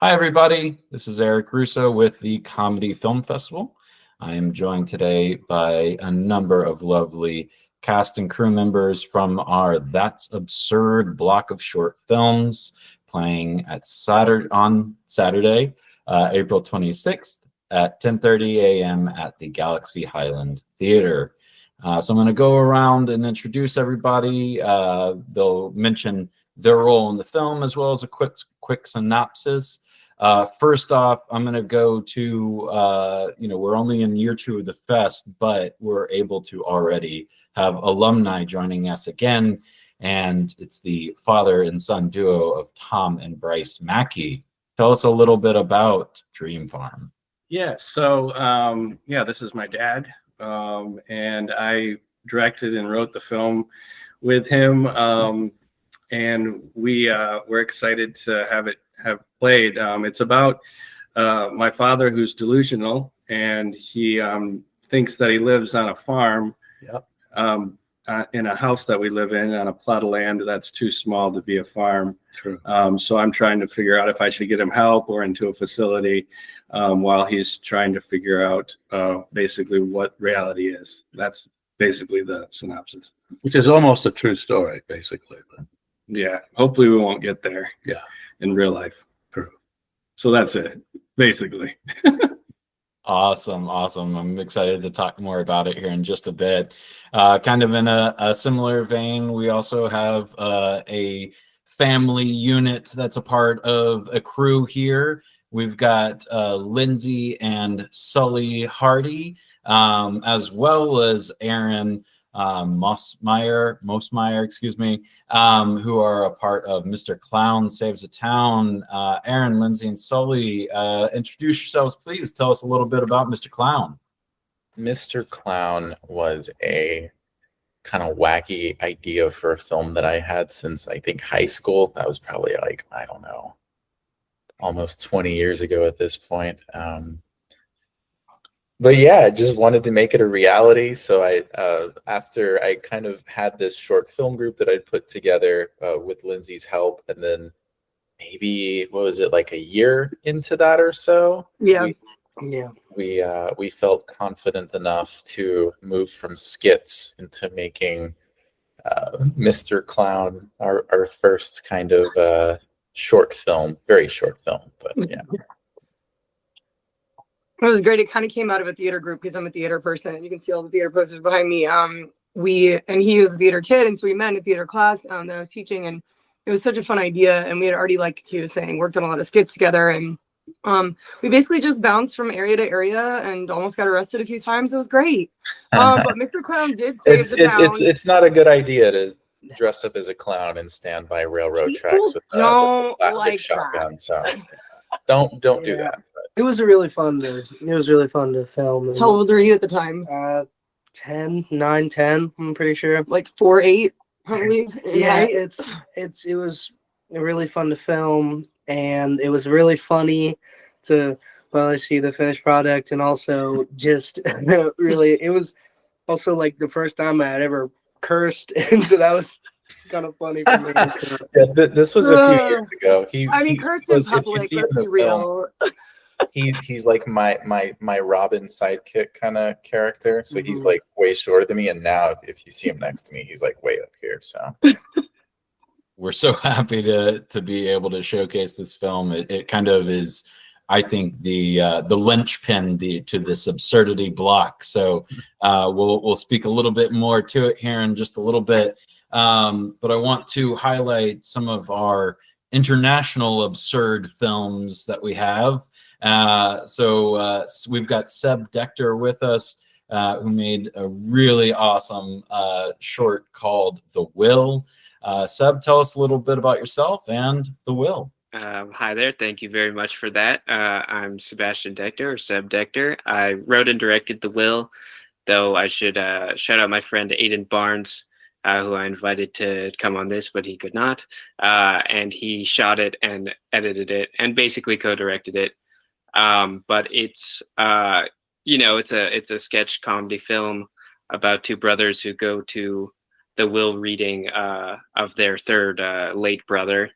Hi, everybody. This is Eric Rousseau with the Comedy Film Festival. I am joined today by a number of lovely cast and crew members from our That's Absurd block of short films playing at Saturday, April 26th at 10:30 a.m. at the Galaxy Highland Theater. So I'm going to go around and introduce everybody. They'll mention their role in the film as well as a quick synopsis. First off, I'm going to go to, we're only in year 2 of the fest, but we're able to already have alumni joining us again. And it's the father and son duo of Tom and Bryce Mackie. Tell us a little bit about Dream Farm. Yeah, so this is my dad. And I directed and wrote the film with him. And we're excited to have played. It's about my father who's delusional, and he thinks that he lives on a farm. Yep. In a house that we live in on a plot of land that's too small to be a farm. True. So I'm trying to figure out if I should get him help or into a facility while he's trying to figure out basically what reality is. That's basically the synopsis. Which is almost a true story, basically. But yeah, hopefully we won't get there. Yeah, in real life. true. So that's it, basically. Awesome. I'm excited to talk more about it here in just a bit. Kind of in a similar vein, we also have a family unit that's a part of a crew here. We've got Lindsay and Sully Hardee, as well as Aaron Mosmeyer, excuse me, who are a part of Mr. Clown Saves a Town. Aaron, Lindsay, and Sully, introduce yourselves, please. Tell us a little bit about Mr. Clown. Mr. Clown was a kind of wacky idea for a film that I had since I think high school. That was probably like, I don't know, almost 20 years ago at this point. But yeah, I just wanted to make it a reality. So after I kind of had this short film group that I'd put together with Lindsay's help, and then maybe, what was it, like a year into that or so? We felt confident enough to move from skits into making Mr. Clown our first kind of short film, very short film, but yeah. It was great. It kind of came out of a theater group because I'm a theater person. You can see all the theater posters behind me. He was a theater kid, and so we met in a theater class that I was teaching, and it was such a fun idea. And we had already, like he was saying, worked on a lot of skits together, and we basically just bounced from area to area and almost got arrested a few times. It was great. But Mr. Clown did save the town. It's not a good idea to dress up as a clown and stand by railroad tracks with a plastic shotgun. So don't do that. It was really fun to film. How old were you at the time? 9, 10, I'm pretty sure. Like 4, 8, probably. Yeah, it was really fun to film, and it was really funny to see the finished product, and also just really, it was also like the first time I had ever cursed, and so that was kind of funny for me. Yeah, this was a few years ago. Cursed in public, let's be real. He's like my Robin sidekick kind of character. So he's like way shorter than me, and now if you see him next to me, he's like way up here. So we're so happy to be able to showcase this film. It kind of is, I think, the linchpin to this absurdity block. So we'll speak a little bit more to it here in just a little bit. But I want to highlight some of our international absurd films that we have. So we've got Seb Decter with us, who made a really awesome short called The Will. Seb, tell us a little bit about yourself and The Will. Hi there. Thank you very much for that. I'm Sebastian Decter, or Seb Decter. I wrote and directed The Will, though I should shout out my friend Aiden Barnes, who I invited to come on this, but he could not. And he shot it and edited it and basically co-directed it. But it's it's a sketch comedy film about two brothers who go to the will reading of their third late brother.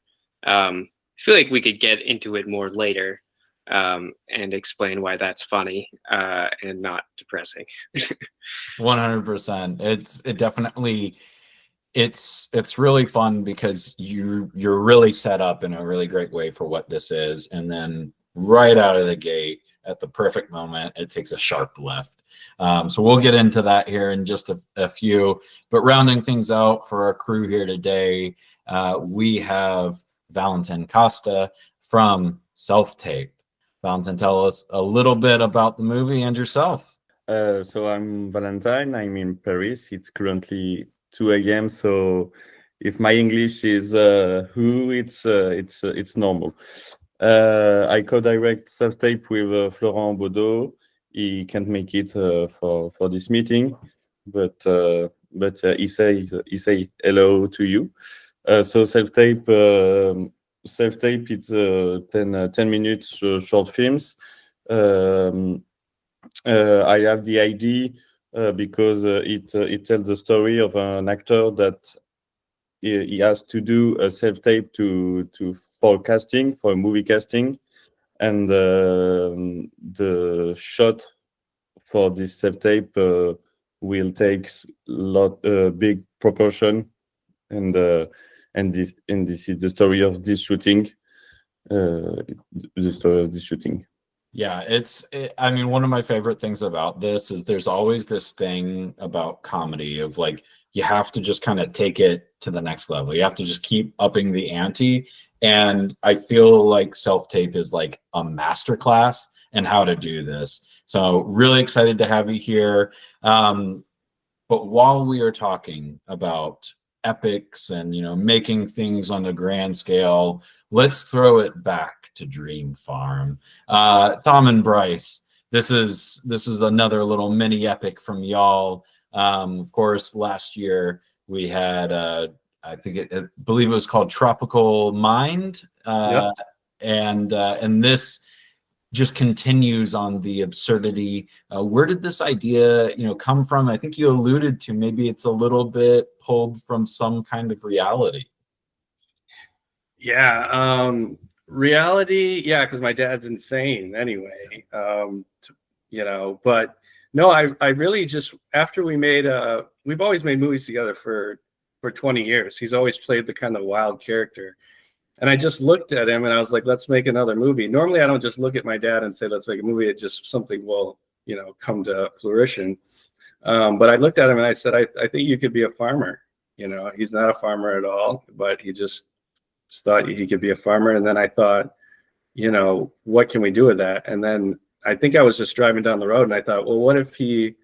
feel like we could get into it more later and explain why that's funny and not depressing. 100%. It definitely it's really fun because you're really set up in a really great way for what this is, and then right out of the gate at the perfect moment it takes a sharp left. So we'll get into that here in just a few, but rounding things out for our crew here today, we have Valentin Coste from Selftape. Valentin, tell us a little bit about the movie and yourself. So I'm Valentine. I'm in Paris. It's currently 2 a.m. So if my English is who, it's normal. I co-direct Selftape with Florent Baudot. He can't make it for this meeting, but he say hello to you. So Selftape. Selftape, it's 10 minutes short films. I have the idea because it tells the story of an actor that he has to do a self-tape for casting, for a movie casting, and the shot for this self-tape will take big proportion, and this is the story of this shooting. The story of this shooting. Yeah, I mean, one of my favorite things about this is there's always this thing about comedy of like, you have to just kind of take it to the next level. You have to just keep upping the ante. And I feel like Selftape is like a masterclass in how to do this. So really excited to have you here. But while we are talking about epics and, you know, making things on the grand scale, let's throw it back to Dream Farm. Tom and Bryce, this is another little mini epic from y'all. Of course, last year we had I believe it was called Tropical Mind. Yep. And this just continues on the absurdity. Where did this idea, you know, come from? I think you alluded to maybe it's a little bit pulled from some kind of reality. Yeah, reality. Yeah, because my dad's insane anyway. You know, but no, I really just, after we made we've always made movies together for 20 years. He's always played the kind of wild character. And I just looked at him and I was like, let's make another movie. Normally, I don't just look at my dad and say, let's make a movie. It just, something will, you know, come to fruition. But I looked at him and I said, I think you could be a farmer. You know, he's not a farmer at all, but he just thought he could be a farmer. And then I thought, you know, what can we do with that? And then I think I was just driving down the road and I thought, well, what if he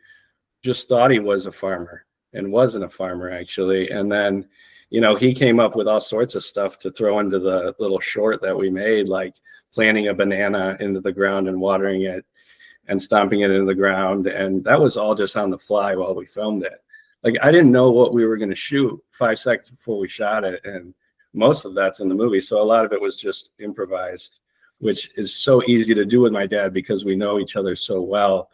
just thought he was a farmer and wasn't a farmer actually? And then, you know, he came up with all sorts of stuff to throw into the little short that we made, like planting a banana into the ground and watering it and stomping it into the ground. And that was all just on the fly while we filmed it. Like, I didn't know what we were going to shoot 5 seconds before we shot it. And most of that's in the movie. So a lot of it was just improvised, which is so easy to do with my dad because we know each other so well.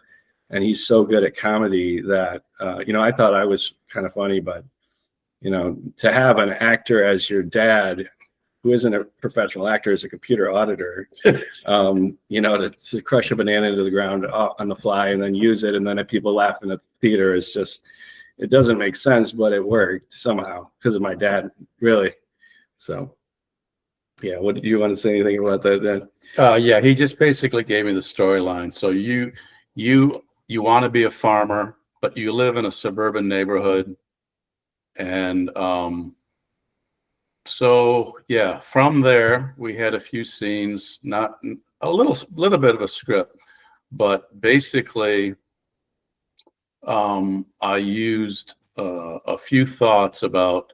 And he's so good at comedy that, you know, I thought I was kind of funny, but you know, to have an actor as your dad, who isn't a professional actor, is a computer auditor, you know, to crush a banana into the ground on the fly and then use it, and then have people laughing at the theater is just, it doesn't make sense, but it worked somehow because of my dad, really. So, yeah, what do you want to say anything about that then? Yeah, he just basically gave me the storyline. So you want to be a farmer, but you live in a suburban neighborhood. And so yeah, from there we had a few scenes, not a little bit of a script, but basically I used a few thoughts about,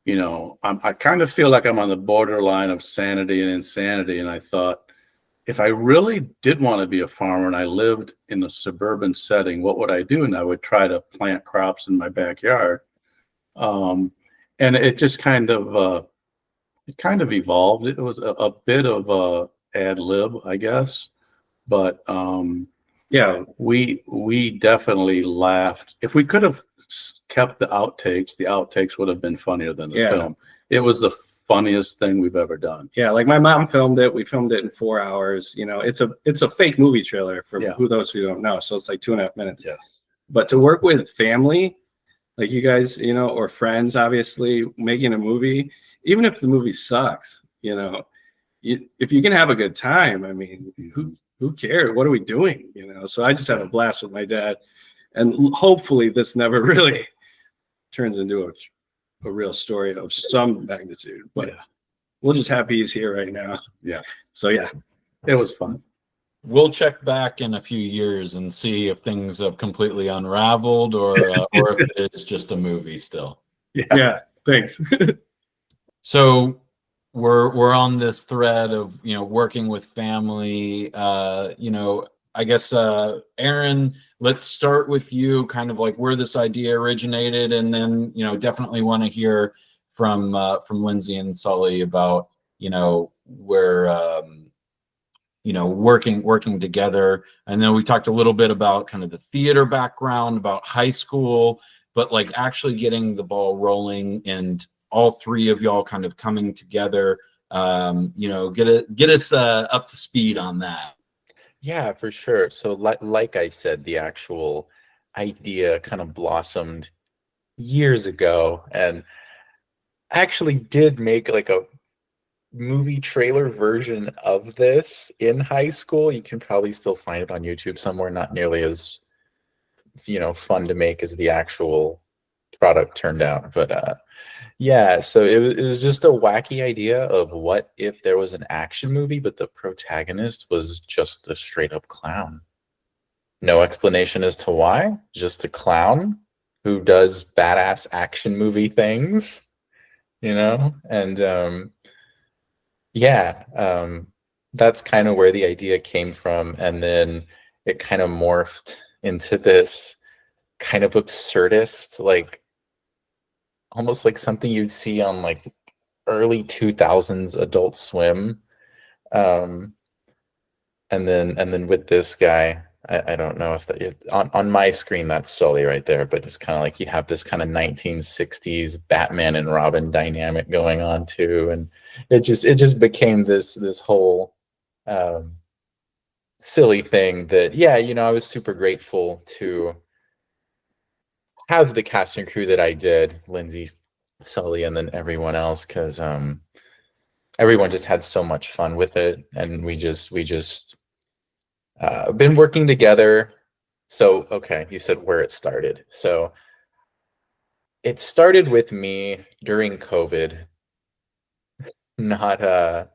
you know, I kind of feel like I'm on the borderline of sanity and insanity, and I thought, if I really did want to be a farmer and I lived in a suburban setting, what would I do? And I would try to plant crops in my backyard. And it just kind of evolved. It was a bit of a ad lib, I guess, but yeah, we definitely laughed. If we could have kept the outtakes would have been funnier than the film. It was funniest thing we've ever done. Yeah, like my mom filmed it. We filmed it in 4 hours. You know, it's a fake movie trailer for those who don't know. So it's like 2.5 minutes. Yeah. But to work with family, like you guys, you know, or friends, obviously making a movie, even if the movie sucks, you know, if you can have a good time, I mean, who cares? What are we doing? You know, so I just had a blast with my dad, and hopefully this never really turns into a real story of some magnitude. But we're just happy he's here right now. Yeah. So yeah, it was fun. We'll check back in a few years and see if things have completely unraveled or if it's just a movie still. Yeah. Thanks. So we're on this thread of, you know, working with family. You know, I guess Aaron, let's start with you, kind of like where this idea originated, and then, you know, definitely want to hear from Lindsay and Sully about, you know, where you know, working together. And then we talked a little bit about kind of the theater background, about high school, but like actually getting the ball rolling and all three of y'all kind of coming together, you know, get us up to speed on that. Yeah, for sure. So like I said, the actual idea kind of blossomed years ago, and I actually did make like a movie trailer version of this in high school. You can probably still find it on YouTube somewhere, not nearly as, you know, fun to make as the actual product turned out. But yeah, so it was just a wacky idea of what if there was an action movie, but the protagonist was just a straight up clown. No explanation as to why, just a clown who does badass action movie things, you know? And that's kind of where the idea came from. And then it kind of morphed into this kind of absurdist, like almost like something you'd see on like early 2000s Adult Swim. And then with this guy, I don't know if that on my screen, that's Sully right there, but it's kind of like you have this kind of 1960s Batman and Robin dynamic going on too. And it just became this whole silly thing that, yeah, you know, I was super grateful to have the cast and crew that I did, Lindsay, Sully, and then everyone else, because everyone just had so much fun with it, and we just been working together. So okay, you said where it started. So it started with me during COVID, not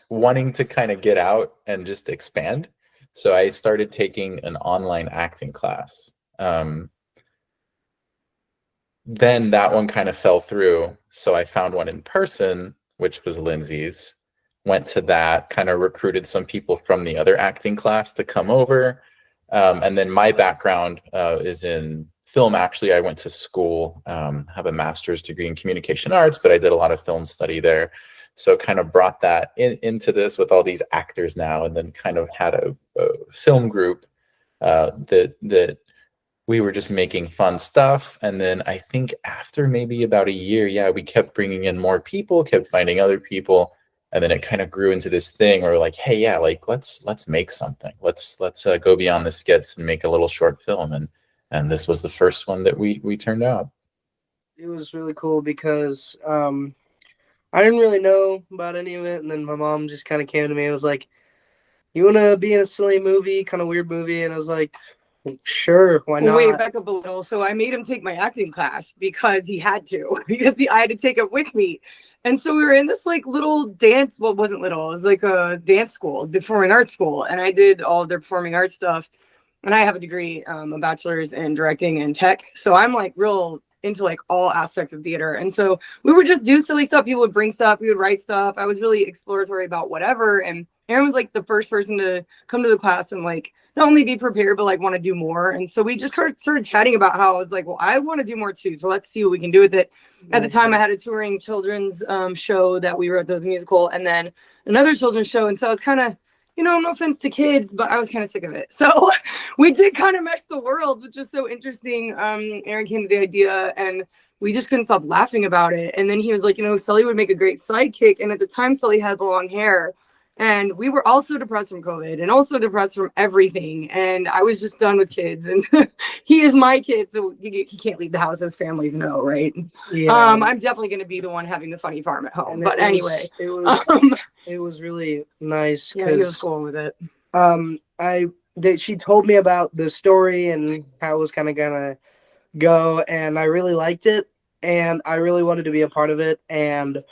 wanting to kind of get out and just expand. So I started taking an online acting class. Then that one kind of fell through. So I found one in person, which was Lindsay's. Went to that, kind of recruited some people from the other acting class to come over. And then my background is in film. Actually, I went to school, have a master's degree in communication arts, but I did a lot of film study there. So kind of brought that into this with all these actors now, and then kind of had a film group that we were just making fun stuff. And then I think after maybe about a year, yeah, we kept bringing in more people, kept finding other people. And then it kind of grew into this thing where we're like, hey, yeah, like let's make something. Let's go beyond the skits and make a little short film. And this was the first one that we turned out. It was really cool because I didn't really know about any of it. And then my mom just kind of came to me and was like, you want to be in a silly movie, kind of weird movie? And I was like, sure, why not? Wait, back up a little. So I made him take my acting class because he had to, because I had to take it with me. And so we were in this like little dance, well, it wasn't little, it was like a dance school, performing arts school. And I did all their performing arts stuff. And I have a degree, a bachelor's in directing and tech. So I'm like real into like all aspects of theater. And so we would just do silly stuff. People would bring stuff, we would write stuff. I was really exploratory about whatever. And Aaron was like the first person to come to the class and like not only be prepared, but like want to do more. And so we just started chatting about how I was like, well, I want to do more too. So let's see what we can do with it. At the time I had a touring children's show that we wrote, that was a musical, and then another children's show. And so it's kind of, you know, no offense to kids, but I was kind of sick of it. So we did kind of mesh the worlds, which is so interesting. Aaron came to the idea, and we just couldn't stop laughing about it. And then he was like, you know, Sully would make a great sidekick. And at the time, Sully had long hair. And we were also depressed from COVID and also depressed from everything. And I was just done with kids. And he is my kid, so he can't leave the house. His families know, right? Yeah. I'm definitely going to be the one having the funny farm at home. But anyway, it was really nice. Yeah, he was cool with it. She told me about the story and how it was kind of gonna go, and I really liked it, and I really wanted to be a part of it, and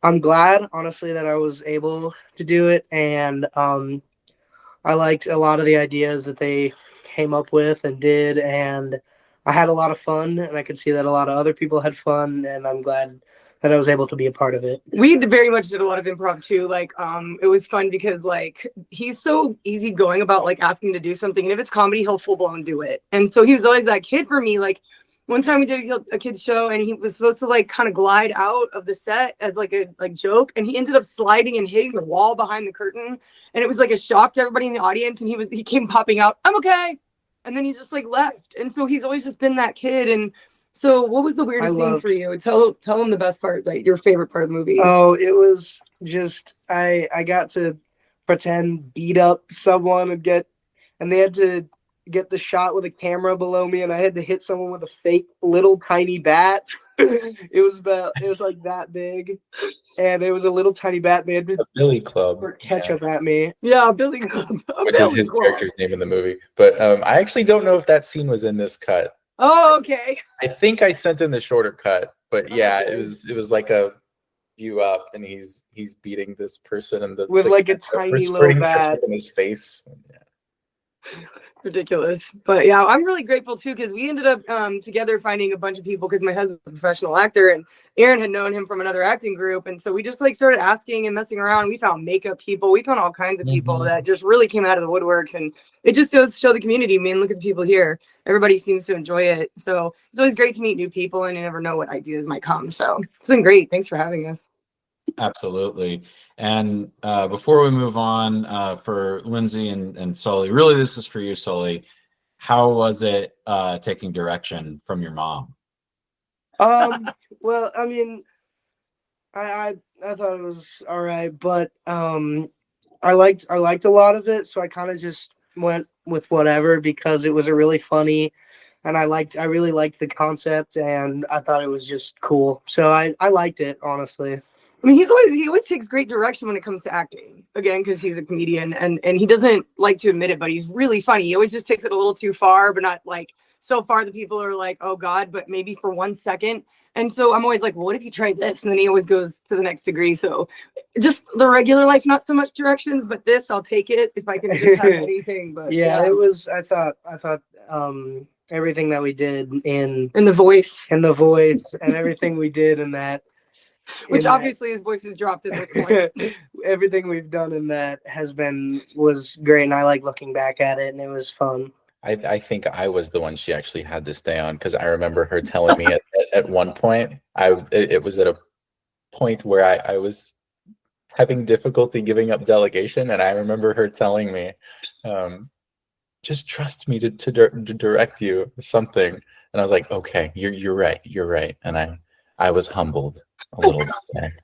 I'm glad, honestly, that I was able to do it, and I liked a lot of the ideas that they came up with and did, and I had a lot of fun, and I could see that a lot of other people had fun, and I'm glad that I was able to be a part of it. We very much did a lot of improv too. Like, it was fun because like he's so easygoing about like asking to do something, and if it's comedy, he'll full blown do it. And so he was always that kid for me. Like one time we did a kid's show, and he was supposed to like kind of glide out of the set as like a joke, and he ended up sliding and hitting the wall behind the curtain, and it was like a shock to everybody in the audience. And he came popping out, "I'm okay," and then he just like left. And so he's always just been that kid. And so what was the weirdest thing for you? Tell them the best part, like your favorite part of the movie. Oh, it was just I got to pretend beat up someone and they had to get the shot with a camera below me, and I had to hit someone with a fake little tiny bat. It was like that big, and it was a little tiny bat. They had to Billy Club ketchup at me. Yeah, Billy Club. Which is his character's name in the movie. But I actually don't know if that scene was in this cut. Oh, okay. I think I sent in the shorter cut, but yeah, it was like a view up, and he's beating this person and with like a tiny little bat in his face. Yeah. Ridiculous. But yeah, I'm really grateful too, because we ended up together finding a bunch of people, because my husband's a professional actor and Aaron had known him from another acting group, and so we just like started asking and messing around. We found makeup people, we found all kinds of people that just really came out of the woodworks, and it just goes to show the community. I mean, look at the people here, everybody seems to enjoy it. So it's always great to meet new people, and you never know what ideas might come. So it's been great. Thanks for having us. Absolutely. And before we move on, for Lindsay and Sully, really this is for you, Sully. How was it taking direction from your mom? Well, I mean, I thought it was all right, but I liked a lot of it, so I kind of just went with whatever, because it was a really funny, and I really liked the concept, and I thought it was just cool. So I liked it, honestly. I mean, he always takes great direction when it comes to acting, again, because he's a comedian, and he doesn't like to admit it, but he's really funny. He always just takes it a little too far, but not like so far that people are like, oh God, but maybe for 1 second. And so I'm always like, well, what if you tried this? And then he always goes to the next degree. So just the regular life, not so much directions, but this, I'll take it if I can just have anything. But yeah, it was, I thought everything that we did in the voice and everything we did in that, which obviously his voice has dropped at this point. Everything we've done in that was great, and I like looking back at it, and it was fun. I think I was the one she actually had to stay on, because I remember her telling me at one point, it was at a point where I was having difficulty giving up delegation, and I remember her telling me, just trust me to direct you or something. And I was like, okay, you're right. And I was humbled a little bit there.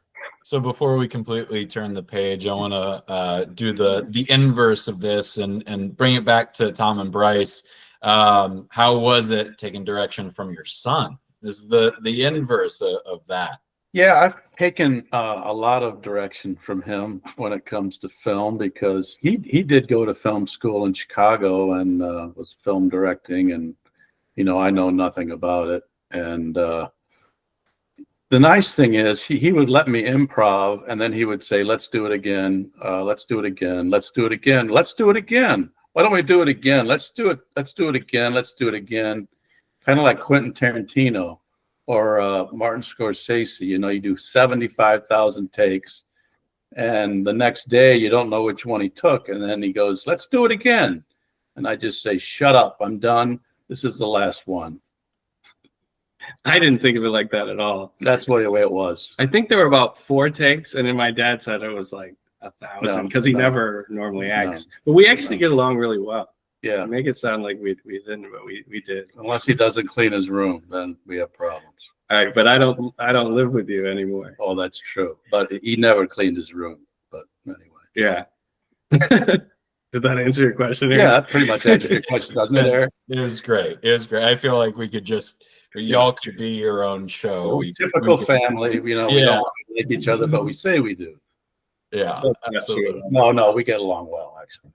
So before we completely turn the page, I want to do the inverse of this and bring it back to Tom and Bryce. How was it taking direction from your son? This is the inverse of that. Yeah, I've taken a lot of direction from him when it comes to film, because he did go to film school in Chicago and was film directing, and I know nothing about it. And the nice thing is he would let me improv, and then he would say, let's do it again. Let's do it again. Let's do it again. Let's do it again. Why don't we do it again? Let's do it. Let's do it again. Let's do it again. Kind of like Quentin Tarantino or Martin Scorsese. You do 75,000 takes, and the next day you don't know which one he took. And then he goes, let's do it again. And I just say, shut up. I'm done. This is the last one. I didn't think of it like that at all. That's the way it was. I think there were about 4 takes, and then my dad said it was like 1,000, because he never normally acts. But we actually get along really well. Yeah. Make it sound like we didn't, but we did. Unless he doesn't clean his room, then we have problems. All right, but I don't live with you anymore. Oh, that's true. But he never cleaned his room. But anyway. Yeah. Did that answer your question? Yeah, that pretty much answers your question, doesn't it, Eric? It was great. It was great. I feel like we could just, y'all could be your own show. Typical we could, family, you know, we don't like each other, but we say we do. Yeah, That's absolutely. No, we get along well, actually.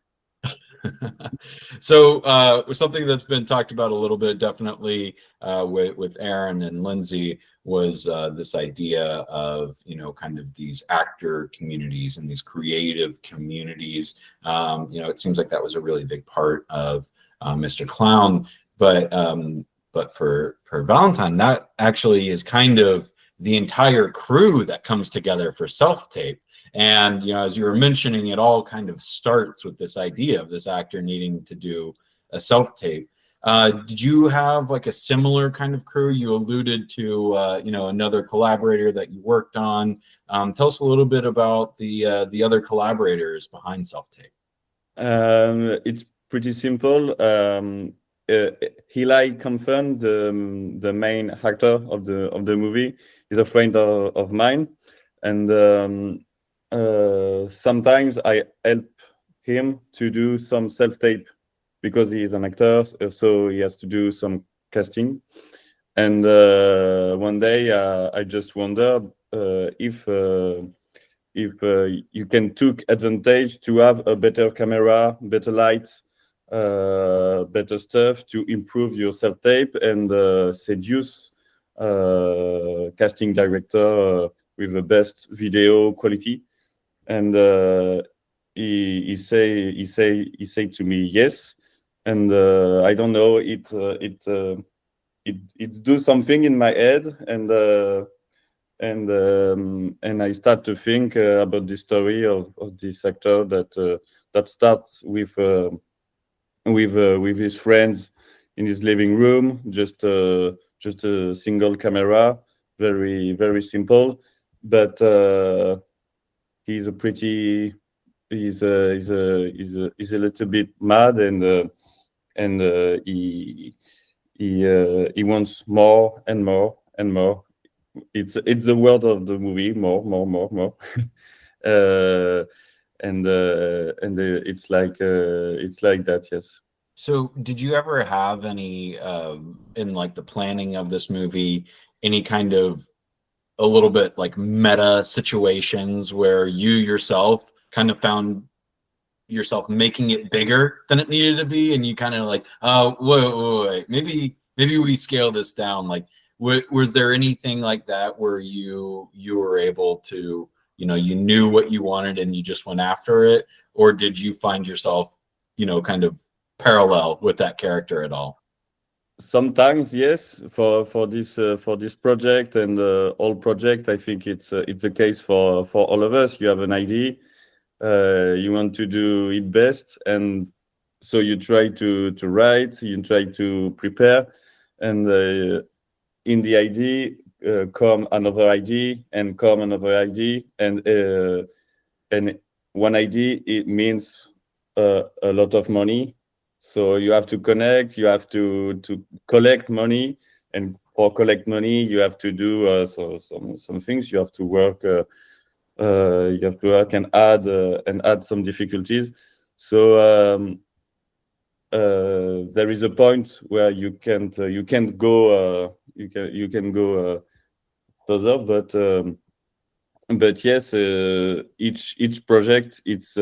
So something that's been talked about a little bit, definitely with Aaron and Lindsay, was this idea of, you know, kind of these actor communities and these creative communities. You know, it seems like that was a really big part of Mr. Clown, but for Valentin, that actually is kind of the entire crew that comes together for Selftape. And, you know, as you were mentioning, it all kind of starts with this idea of this actor needing to do a self-tape. Did you have like a similar kind of crew? You alluded to, you know, another collaborator that you worked on. Tell us a little bit about the other collaborators behind Selftape. It's pretty simple. Eli confirmed the main actor of the movie is a friend of mine, and sometimes I help him to do some self-tape because he is an actor, so he has to do some casting. And one day I just wondered if you can take advantage to have a better camera, better lights, better stuff to improve your self-tape and seduce casting director with the best video quality. And he say to me yes, and I don't know, it do something in my head, and I start to think about the story of this actor that starts with his friends in his living room, just a single camera, very, very simple, but he's a little bit mad, and he wants more and more and more. It's the word of the movie, more. And it's like that, yes. So did you ever have any in like the planning of this movie, any kind of a little bit like meta situations where you yourself kind of found yourself making it bigger than it needed to be, and you kind of like, oh, wait, maybe we scale this down? Like, was there anything like that where you were able to, you know, you knew what you wanted and you just went after it, or did you find yourself, you know, kind of parallel with that character at all? Sometimes, yes. For this project and all project, I think it's a case for all of us. You have an idea, you want to do it best, and so you try to write, you try to prepare, and in the idea come another idea, and come another idea, and one idea, it means a lot of money. So you have to connect, you have to collect money, and for collect money, you have to do some things. You have to work, and add some difficulties. So there is a point where you can't go further, but yes, each project, it's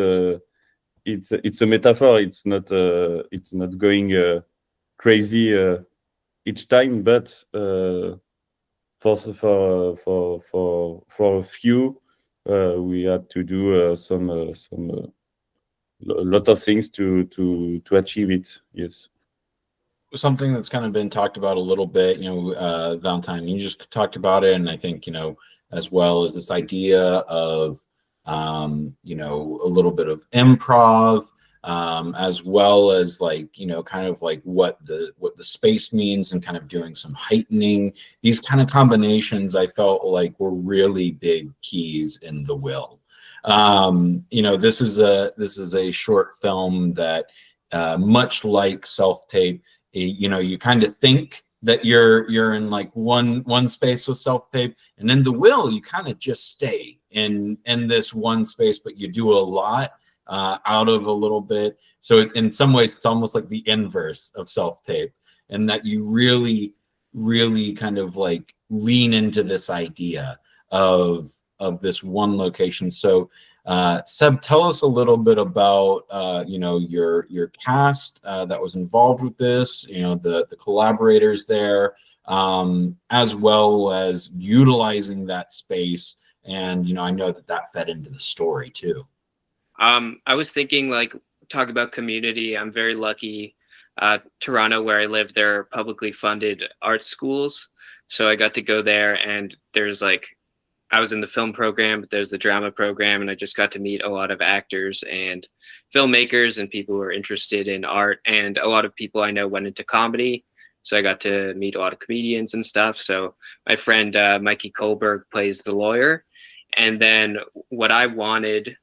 a metaphor. It's not going crazy each time, but for a few, we had to do some lot of things to achieve it. Yes. Something that's kind of been talked about a little bit, you know, Valentin, you just talked about it, and I think, you know, as well as this idea of you know, a little bit of improv, as well as like, you know, kind of like what the space means, and kind of doing some heightening. These kind of combinations I felt like were really big keys in The Will. You know, this is a short film that much like Selftape, you know, you kind of think that you're in like one space with Selftape, and in the will you kind of just stay in this one space, but you do a lot out of a little bit. So in some ways it's almost like the inverse of Selftape, and that you really kind of like lean into this idea of this one location. So Seb, tell us a little bit about you know, your cast that was involved with this, you know, the collaborators there, as well as utilizing that space. And you know, I know that fed into the story too. I was thinking, like, talk about community. I'm very lucky. Toronto, where I live, there are publicly funded art schools, so I got to go there, and there's like, I was in the film program, but there's the drama program, and I just got to meet a lot of actors and filmmakers and people who are interested in art. And a lot of people I know went into comedy, so I got to meet a lot of comedians and stuff. So my friend Mackie Kohlberg plays the lawyer. And then what I wanted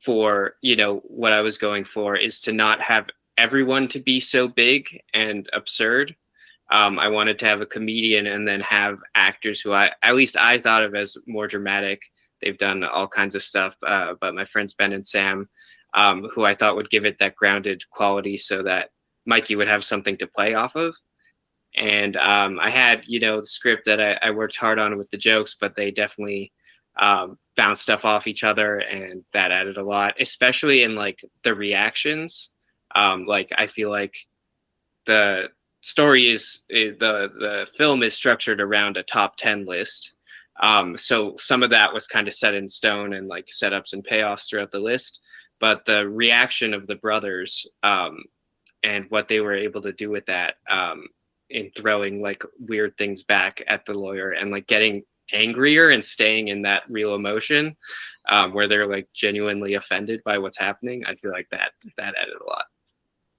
for, you know, what I was going for is to not have everyone to be so big and absurd. I wanted to have a comedian and then have actors who at least I thought of as more dramatic. They've done all kinds of stuff, but my friends Ben and Sam, who I thought would give it that grounded quality so that Mikey would have something to play off of. And I had, you know, the script that I worked hard on with the jokes, but they definitely bounce stuff off each other, and that added a lot, especially in like the reactions. Like, I feel like the story the film is structured around a top 10 list. So some of that was kind of set in stone and like setups and payoffs throughout the list, but the reaction of the brothers and what they were able to do with that in throwing like weird things back at the lawyer and like getting angrier and staying in that real emotion where they're like genuinely offended by what's happening. I feel like that added a lot.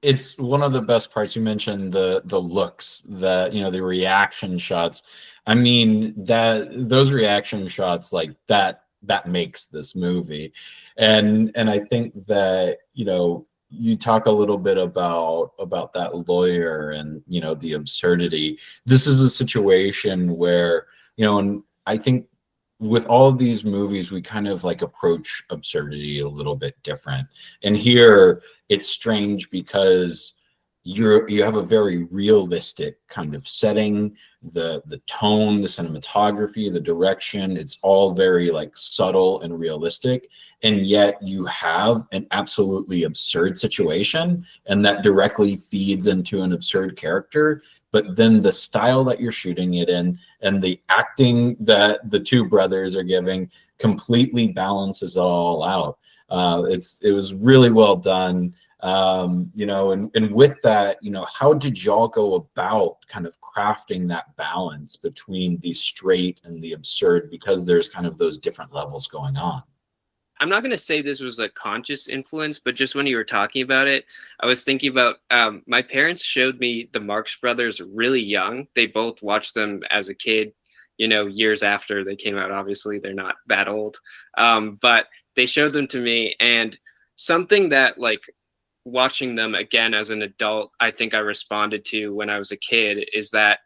It's one of the best parts. You mentioned the looks, that, you know, the reaction shots. I mean, those reaction shots like that makes this movie. And I think that, you know, you talk a little bit about that lawyer and, you know, the absurdity. This is a situation where, you know, and I think with all of these movies, we kind of like approach absurdity a little bit different. And here it's strange because you have a very realistic kind of setting, the tone, the cinematography, the direction, it's all very like subtle and realistic. And yet you have an absolutely absurd situation, and that directly feeds into an absurd character. But then the style that you're shooting it in and the acting that the two brothers are giving completely balances it all out. It was really well done. You know, and with that, you know, how did y'all go about kind of crafting that balance between the straight and the absurd, because there's kind of those different levels going on? I'm not going to say this was a conscious influence, but just when you were talking about it, I was thinking about my parents showed me the Marx Brothers really young. They both watched them as a kid, you know, years after they came out. Obviously, they're not that old, but they showed them to me. And something that, like, watching them again as an adult, I think I responded to when I was a kid, is that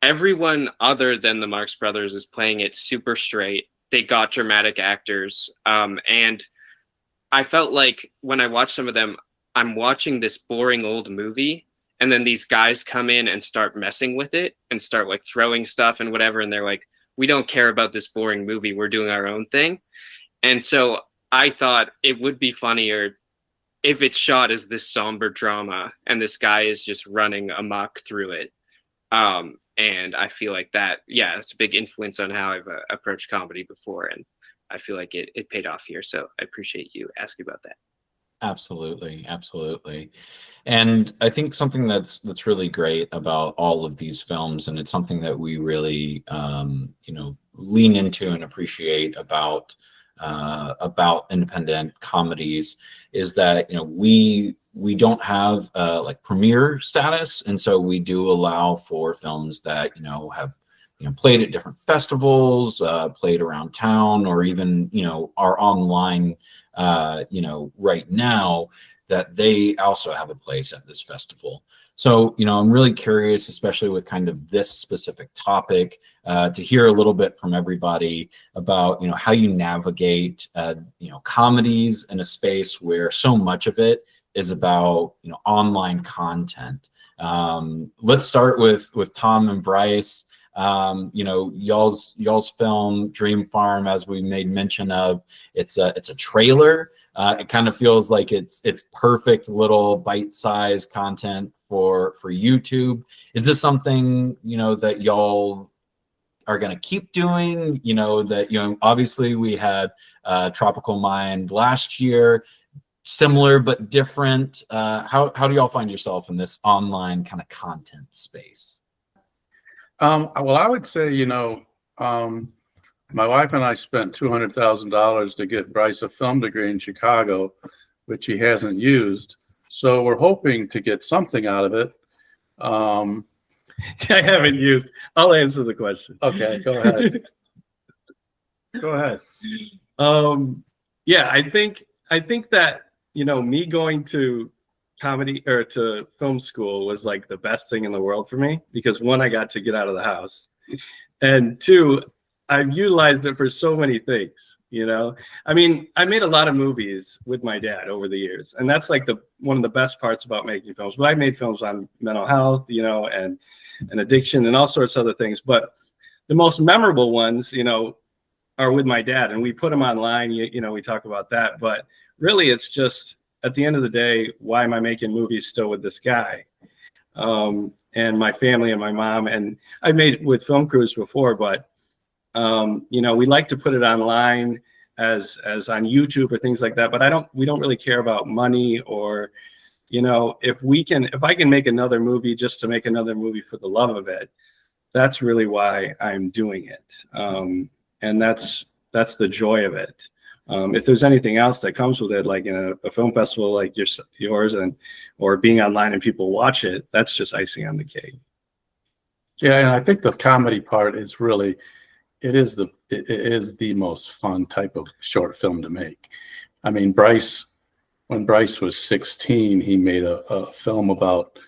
everyone other than the Marx Brothers is playing it super straight. They got dramatic actors. And I felt like when I watched some of them, I'm watching this boring old movie, and then these guys come in and start messing with it and start like throwing stuff and whatever. And they're like, we don't care about this boring movie. We're doing our own thing. And so I thought it would be funnier if it's shot as this somber drama and this guy is just running amok through it. And I feel like that, yeah, it's a big influence on how I've approached comedy before. And I feel like it paid off here. So I appreciate you asking about that. Absolutely. Absolutely. And I think something that's really great about all of these films, and it's something that we really, you know, lean into and appreciate about independent comedies, is that, you know, we don't have like premiere status, and so we do allow for films that, you know, have, you know, played at different festivals, played around town, or even, you know, are online, you know, right now, that they also have a place at this festival. So, I'm really curious, especially with kind of this specific topic, to hear a little bit from everybody about, how you navigate, comedies in a space where so much of it is about, online content. Let's start with Tom and Bryce. Y'all's film Dream Farm, as we made mention of, it's a trailer. It kind of feels like it's perfect little bite-sized content for YouTube. Is this something that y'all are going to keep doing? Obviously we had Tropical Mind last year, similar but different. How do y'all find yourself in this online kind of content space? Well, I would say, my wife and I spent $200,000 to get Bryce a film degree in Chicago, which he hasn't used. So we're hoping to get something out of it. I haven't used. I'll answer the question. Okay, go ahead. Go ahead. Yeah, I think that me going to comedy or to film school was like the best thing in the world for me, because one, I got to get out of the house, and two, I've utilized it for so many things. I mean, I made a lot of movies with my dad over the years, and that's like one of the best parts about making films. But I made films on mental health, and addiction and all sorts of other things. But the most memorable ones, are with my dad, and we put them online. We talk about that, but really, it's just at the end of the day, why am I making movies still with this guy? And my family and my mom, and I made with film crews before, but we like to put it online as on YouTube or things like that, but we don't really care about money, or if I can make another movie just to make another movie for the love of it, that's really why I'm doing it. And that's the joy of it. If there's anything else that comes with it, like in a film festival like yours, or being online and people watch it, that's just icing on the cake. Yeah, and I think the comedy part is really, it is the most fun type of short film to make. I mean, when Bryce was 16, he made a film about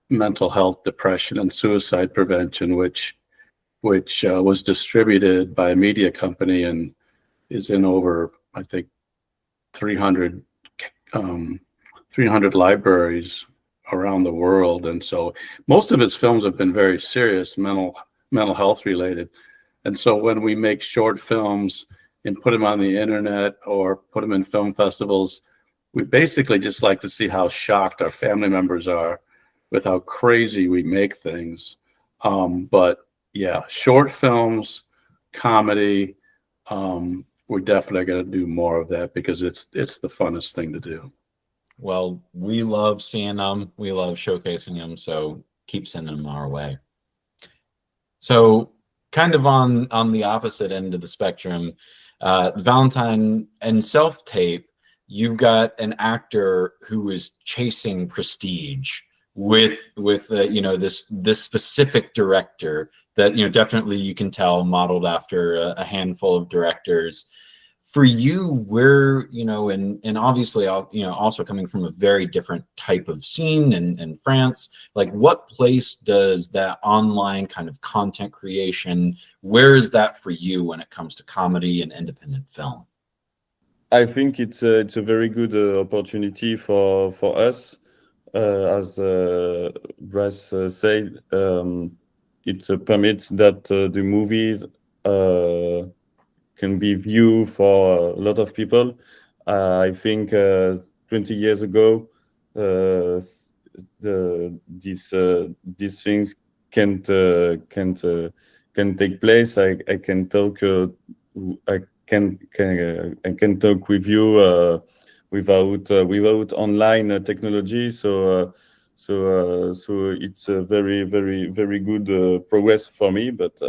mental health, depression, and suicide prevention, which was distributed by a media company and is in over, I think, 300 libraries around the world. And so most of his films have been very serious, mental health related. And so when we make short films and put them on the internet or put them in film festivals, we basically just like to see how shocked our family members are with how crazy we make things. But yeah, short films, comedy, we're definitely going to do more of that because it's the funnest thing to do. Well, we love seeing them. We love showcasing them. So keep sending them our way. So kind of on the opposite end of the spectrum, Valentin and Selftape, you've got an actor who is chasing prestige with this specific director that definitely you can tell modeled after a handful of directors. For you, we're and obviously also coming from a very different type of scene in France, like what place does that online kind of content creation, where is that for you when it comes to comedy and independent film? I think it's a very good opportunity for us, as Bryce said. It permits that the movies can be viewed for a lot of people. I think 20 years ago, these things can't take place. I can talk. I can talk with you without online technology. So it's a very, very, very good progress for me. But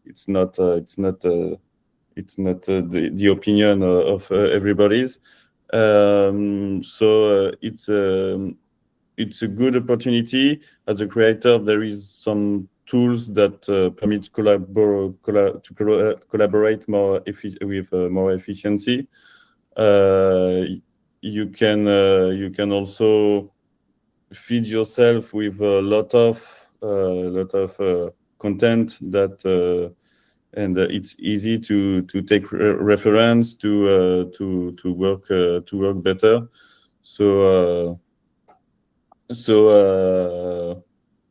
it's not the opinion of everybody's. So it's a good opportunity. As a creator, there is some tools that permit to collaborate more with more efficiency. you can also feed yourself with a lot of content that and it's easy to take reference to work better. So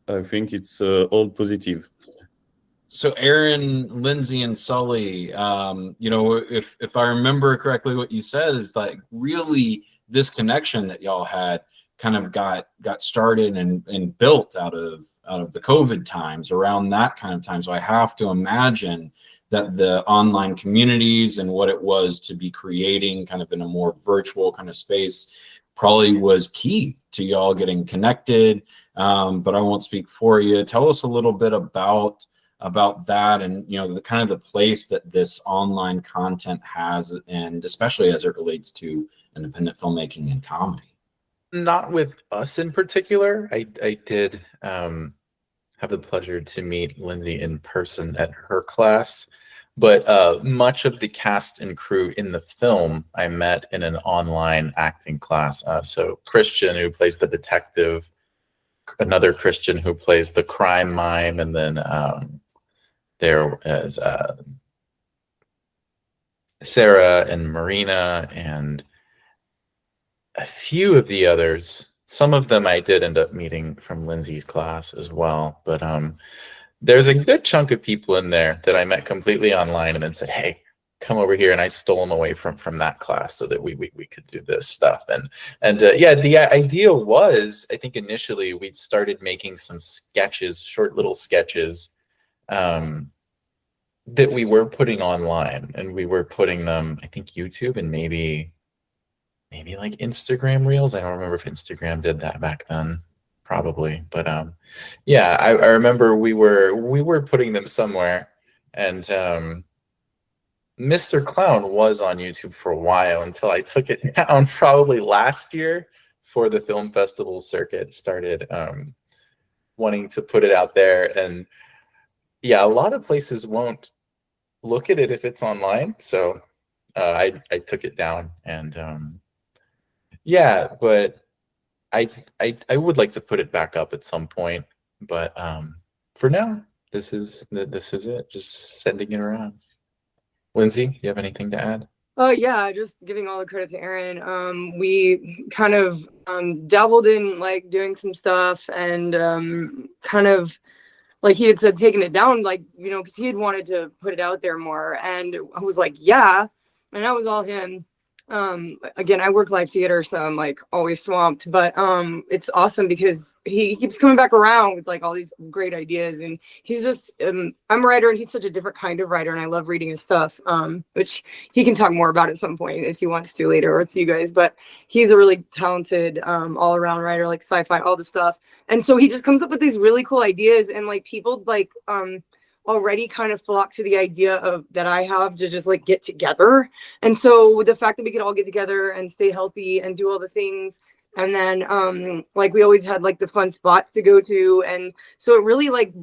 I think it's all positive. So Aaron, Lindsay, and Sully, you know, if I remember correctly, what you said is like really this connection that y'all had kind of got started and built out of the COVID times, around that kind of time. So I have to imagine that the online communities and what it was to be creating kind of in a more virtual kind of space probably was key to y'all getting connected. But I won't speak for you. Tell us a little bit about that, and you know, the kind of the place that this online content has, and especially as it relates to independent filmmaking and comedy. Not with us in particular. I did have the pleasure to meet Lindsay in person at her class, but much of the cast and crew in the film I met in an online acting class. So Christian, who plays the detective, another Christian who plays the crime mime, and then there is Sarah and Marina and a few of the others. Some of them I did end up meeting from Lindsay's class as well, but there's a good chunk of people in there that I met completely online and then said, hey, come over here, and I stole them away from that class so that we could do this stuff. And yeah, the idea was, I think initially we'd started making some sketches, short little sketches that we were putting online, and we were putting them, I think, YouTube and maybe like Instagram Reels. I don't remember if Instagram did that back then, probably, but yeah, I remember we were putting them somewhere, and Mr. Clown was on YouTube for a while until I took it down probably last year for the film festival circuit started wanting to put it out there. And yeah, a lot of places won't look at it if it's online, so I took it down. And yeah, but I would like to put it back up at some point, but for now, this is it, just sending it around. Lindsay, do you have anything to add? Oh yeah, just giving all the credit to Aaron. We kind of dabbled in like doing some stuff, and kind of like he had said, taking it down, like, you know, because he had wanted to put it out there more, and I was like, yeah, and that was all him. Again, I work live theater, so I'm like always swamped, but it's awesome because he keeps coming back around with like all these great ideas, and he's just I'm a writer, and he's such a different kind of writer, and I love reading his stuff, which he can talk more about at some point if he wants to later, or with you guys. But he's a really talented all-around writer, like sci-fi, all the stuff, and so he just comes up with these really cool ideas, and like people like already kind of flock to the idea of that I have to just like get together. And so the fact that we could all get together and stay healthy and do all the things, and then like we always had like the fun spots to go to, and so it really like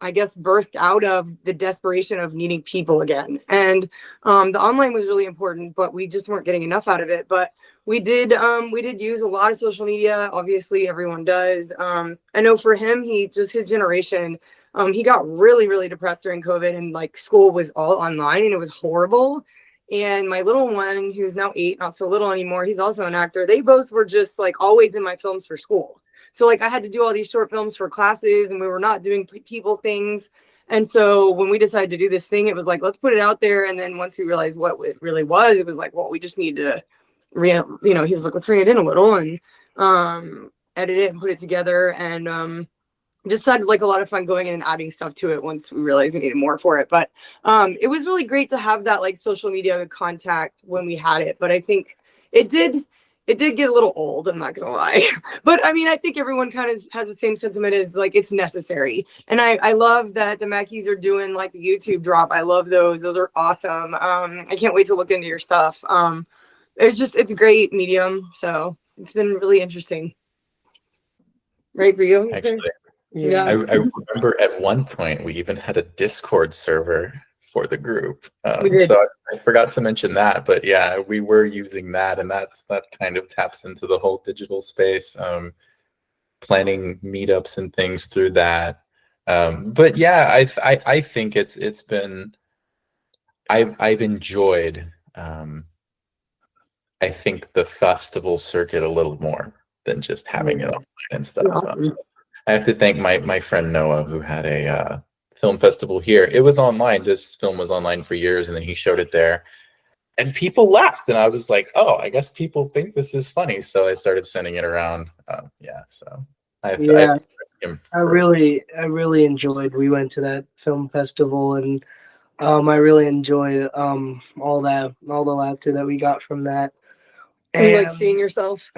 I guess birthed out of the desperation of needing people again. And the online was really important, but we just weren't getting enough out of it. But we did use a lot of social media. Obviously everyone does. I know for him, his generation, he got really, really depressed during COVID, and like school was all online, and it was horrible. And my little one, who's now 8, not so little anymore, he's also an actor. They both were just like always in my films for school. So like I had to do all these short films for classes, and we were not doing people things. And so when we decided to do this thing, it was like, let's put it out there. And then once we realized what it really was, it was like, well, we just need to he was like, let's bring it in a little and edit it and put it together. And just had like a lot of fun going in and adding stuff to it once we realized we needed more for it. But it was really great to have that like social media contact when we had it. But I think it did get a little old, I'm not gonna lie. But I mean, I think everyone kind of has the same sentiment as like it's necessary. And I love that the Mackies are doing like the YouTube drop. I love those. Those are awesome. I can't wait to look into your stuff. It's a great medium. So it's been really interesting. Right for you? Actually, Yeah. I remember at one point we even had a Discord server for the group. We did. So I forgot to mention that, but yeah, we were using that, and that kind of taps into the whole digital space, planning meetups and things through that. But yeah, I think it's been, I've enjoyed, I think, the festival circuit a little more than just having it online and stuff. Awesome. So I have to thank my friend Noah, who had a film festival here. It was online. This film was online for years, and then he showed it there, and people laughed. And I was like, oh, I guess people think this is funny. So I started sending it around. Yeah. So I Yeah. I for- really enjoyed. We went to that film festival, and I really enjoyed all the laughter that we got from that. And like And seeing yourself.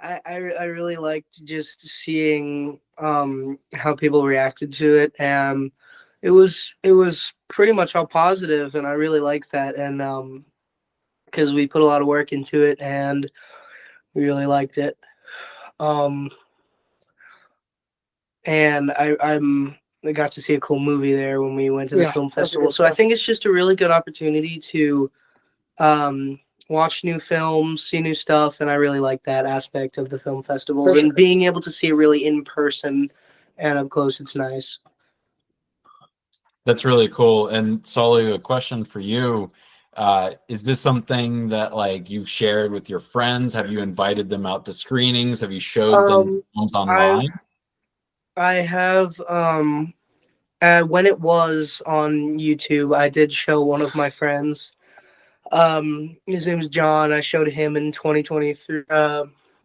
I really liked just seeing how people reacted to it, and it was pretty much all positive, and I really liked that, and because we put a lot of work into it, and we really liked it. And I got to see a cool movie there when we went to the film festival. So I think it's just a really good opportunity to watch new films, see new stuff, and I really like that aspect of the film festival. And being able to see it really in person and up close, it's nice. That's really cool. And Sully, a question for you. Is this something that like you've shared with your friends? Have you invited them out to screenings? Have you showed them films online? I have when it was on YouTube, I did show one of my friends. His name is John. I showed him in 2023.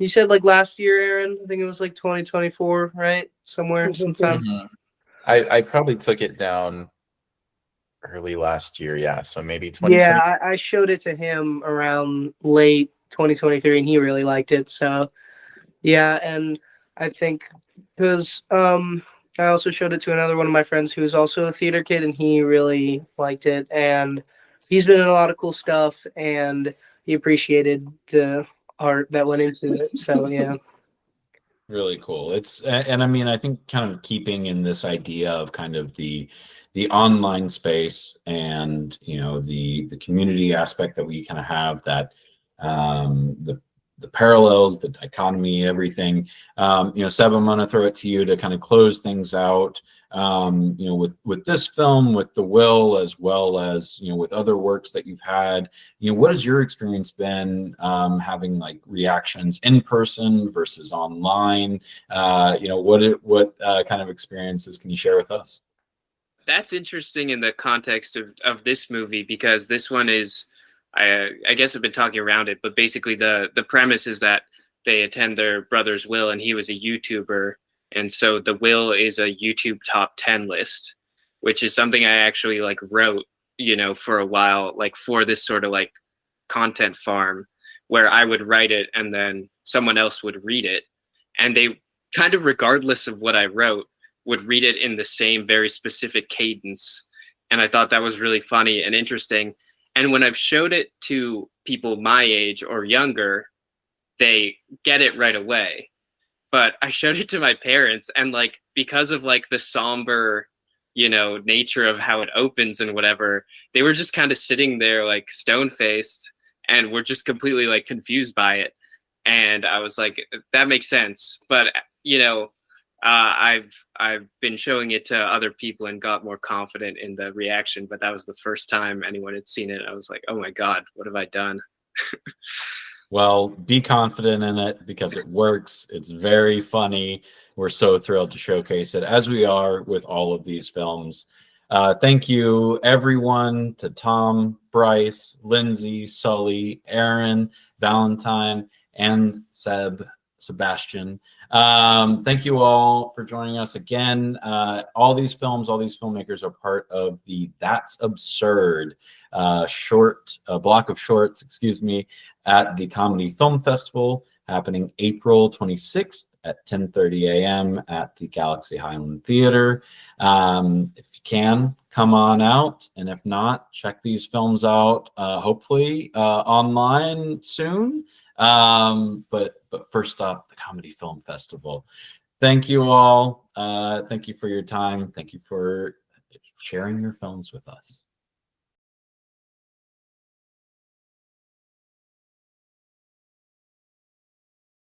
You said like last year, Aaron? I think it was like 2024, right? Somewhere, sometime. Mm-hmm. I probably took it down early last year, yeah. So maybe 2020. Yeah, I showed it to him around late 2023, and he really liked it. So, yeah, and I think because I also showed it to another one of my friends who's also a theater kid, and he really liked it. And he's been in a lot of cool stuff, and he appreciated the art that went into it. So, yeah. Really cool. And I mean, I think kind of keeping in this idea of kind of the online space and, you know, the community aspect that we kind of have, that the parallels, the dichotomy, everything. You know, Seb, I'm going to throw it to you to kind of close things out. You know, with this film, with The Will, as well as, you know, with other works that you've had, you know, what has your experience been, having like reactions in person versus online? You know, what kind of experiences can you share with us? That's interesting in the context of this movie, because this one is, I guess I've been talking around it, but basically the premise is that they attend their brother's will, and he was a YouTuber. And so the will is a YouTube top 10 list, which is something I actually like wrote, you know, for a while, like for this sort of like content farm, where I would write it and then someone else would read it. And they kind of, regardless of what I wrote, would read it in the same very specific cadence. And I thought that was really funny and interesting. And when I've showed it to people my age or younger, they get it right away. But I showed it to my parents, and like, because of like the somber, you know, nature of how it opens and whatever, they were just kind of sitting there like stone-faced and were just completely like confused by it. And I was like, that makes sense. But, you know, I've been showing it to other people and got more confident in the reaction, but that was the first time anyone had seen it. I was like, oh my God, what have I done? Well, be confident in it, because it works. It's very funny. We're so thrilled to showcase it, as we are with all of these films. Thank you, everyone, to Tom, Bryce, Lindsay, Sully, Aaron, Valentin, and Sebastian. Thank you all for joining us again. All these films, all these filmmakers are part of the That's Absurd block of shorts, excuse me, at the Comedy Film Festival, happening April 26th at 10:30 a.m. at the Galaxy Highland Theater. If you can, come on out, and if not, check these films out, hopefully online soon. But first up, the Comedy Film Festival. Thank you all. Thank you for your time. Thank you for sharing your films with us.